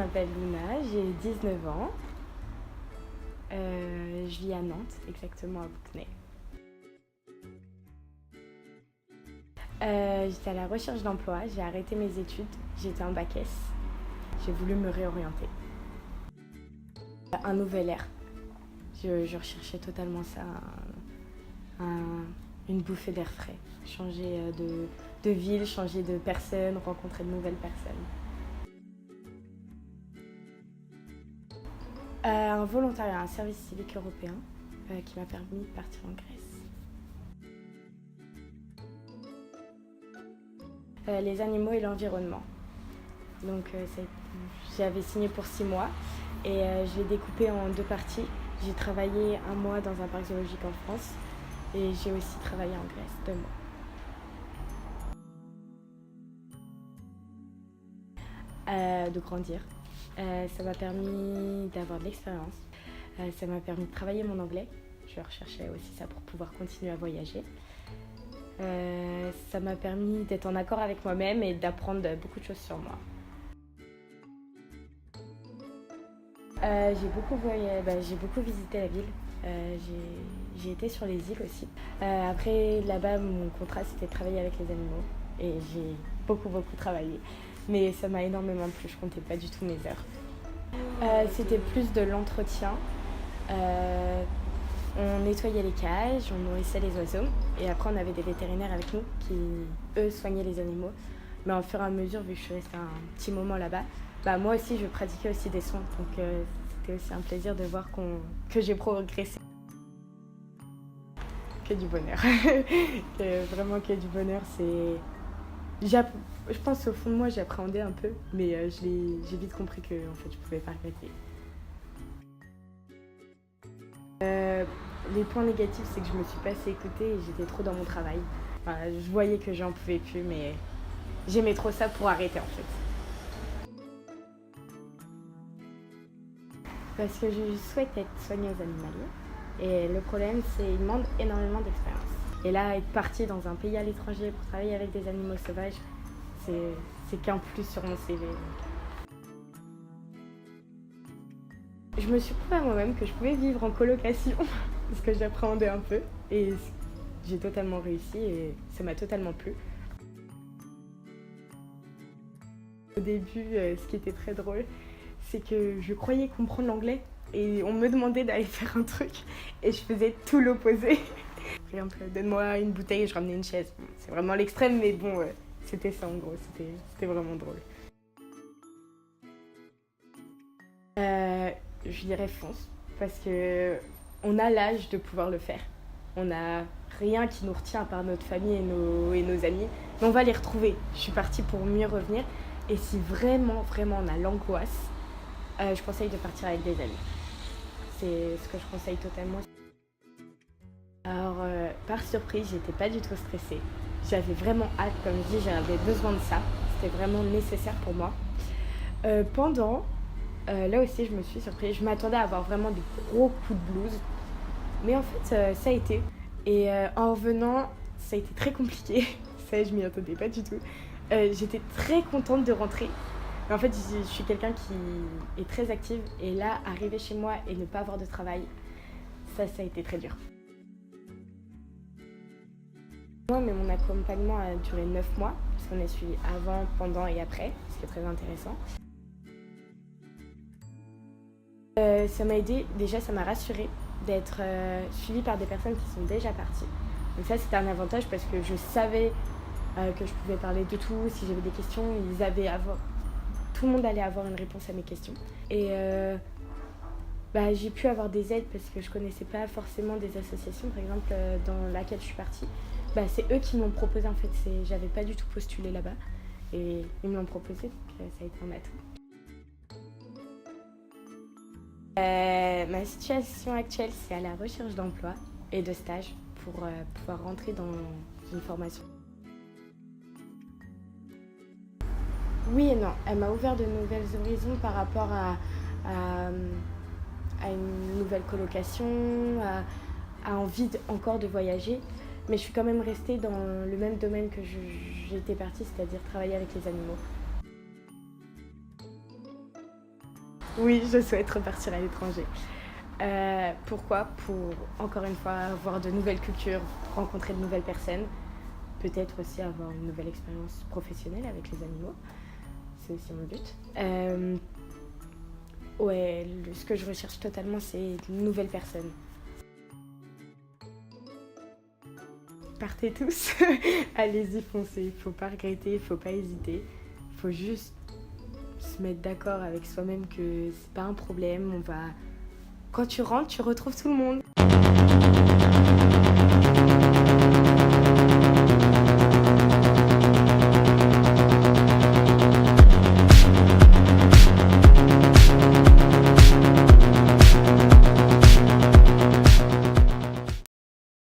m'appelle Luna, j'ai 19 ans. Je vis à Nantes, exactement à Bouquenay. J'étais à la recherche d'emploi, j'ai arrêté mes études, j'étais en bac S. J'ai voulu me réorienter. Un nouvel air. Je recherchais totalement ça, une bouffée d'air frais. Changer de ville, changer de personnes, rencontrer de nouvelles personnes. Un volontariat, un service civique européen qui m'a permis de partir en Grèce. Les animaux et l'environnement. Donc j'avais signé pour 6 mois et je l'ai découpé en 2 parties. J'ai travaillé 1 mois dans un parc zoologique en France et j'ai aussi travaillé en Grèce 2 mois. De grandir. Ça m'a permis d'avoir de l'expérience. Ça m'a permis de travailler mon anglais. Je recherchais aussi ça pour pouvoir continuer à voyager. Ça m'a permis d'être en accord avec moi-même et d'apprendre beaucoup de choses sur moi. J'ai beaucoup visité la ville. J'ai été sur les îles aussi. Après, là-bas, mon contrat, c'était de travailler avec les animaux. Et j'ai beaucoup travaillé. Mais ça m'a énormément plu, je comptais pas du tout mes heures. C'était plus de l'entretien. On nettoyait les cages, on nourrissait les oiseaux. Et après, on avait des vétérinaires avec nous qui, eux, soignaient les animaux. Mais au fur et à mesure, vu que je suis restée un petit moment là-bas, moi aussi, je pratiquais aussi des soins. Donc, c'était aussi un plaisir de voir que j'ai progressé. Que du bonheur. Vraiment que du bonheur. Je pense au fond de moi, j'appréhendais un peu, mais j'ai vite compris que en fait, je pouvais pas regretter. Les points négatifs, c'est que je me suis pas assez écoutée et j'étais trop dans mon travail. Enfin, je voyais que j'en pouvais plus, mais j'aimais trop ça pour arrêter en fait. Parce que je souhaite être soigneuse animalière. Et le problème, c'est qu'il demande énormément d'expérience. Et là, être partie dans un pays à l'étranger pour travailler avec des animaux sauvages, c'est qu'un plus sur mon CV. Je me suis prouvé à moi-même que je pouvais vivre en colocation, parce que j'appréhendais un peu. Et j'ai totalement réussi et ça m'a totalement plu. Au début, ce qui était très drôle, c'est que je croyais comprendre l'anglais et on me demandait d'aller faire un truc et je faisais tout l'opposé. Par exemple, donne-moi une bouteille et je ramenais une chaise. C'est vraiment l'extrême, mais bon, c'était ça en gros, c'était vraiment drôle. Je dirais fonce, parce qu'on a l'âge de pouvoir le faire. On n'a rien qui nous retient à part notre famille et nos amis, mais on va les retrouver. Je suis partie pour mieux revenir, et si vraiment on a l'angoisse, je conseille de partir avec des amis. C'est ce que je conseille totalement. Alors, par surprise, j'étais pas du tout stressée. J'avais vraiment hâte, comme je dis, j'avais besoin de ça. C'était vraiment nécessaire pour moi. Là aussi, je me suis surprise. Je m'attendais à avoir vraiment des gros coups de blues. Mais en fait, ça a été. Et en revenant, ça a été très compliqué. Ça, je m'y attendais pas du tout. J'étais très contente de rentrer. Mais en fait, je suis quelqu'un qui est très active. Et là, arriver chez moi et ne pas avoir de travail, ça a été très dur. Mais mon accompagnement a duré 9 mois, parce qu'on est suivi avant, pendant et après, ce qui est très intéressant. Ça m'a aidé, déjà ça m'a rassurée d'être suivie par des personnes qui sont déjà parties. Donc ça c'était un avantage parce que je savais que je pouvais parler de tout, si j'avais des questions, tout le monde allait avoir une réponse à mes questions. Et j'ai pu avoir des aides parce que je connaissais pas forcément des associations, par exemple dans laquelle je suis partie. C'est eux qui m'ont proposé en fait, j'avais pas du tout postulé là-bas et ils me l'ont proposé, donc ça a été un atout. Ma situation actuelle, c'est à la recherche d'emploi et de stage pour pouvoir rentrer dans une formation. Oui et non, elle m'a ouvert de nouvelles horizons par rapport à une nouvelle colocation, à envie encore de voyager. Mais je suis quand même restée dans le même domaine que j'étais partie, c'est-à-dire travailler avec les animaux. Oui, je souhaite repartir à l'étranger. Pourquoi? Pour, encore une fois, voir de nouvelles cultures, rencontrer de nouvelles personnes, peut-être aussi avoir une nouvelle expérience professionnelle avec les animaux. C'est aussi mon but. Ouais, ce que je recherche totalement, c'est de nouvelles personnes. Partez tous, allez-y, foncez. Il faut pas regretter, il faut pas hésiter. Il faut juste se mettre d'accord avec soi-même que c'est pas un problème. Quand tu rentres, tu retrouves tout le monde.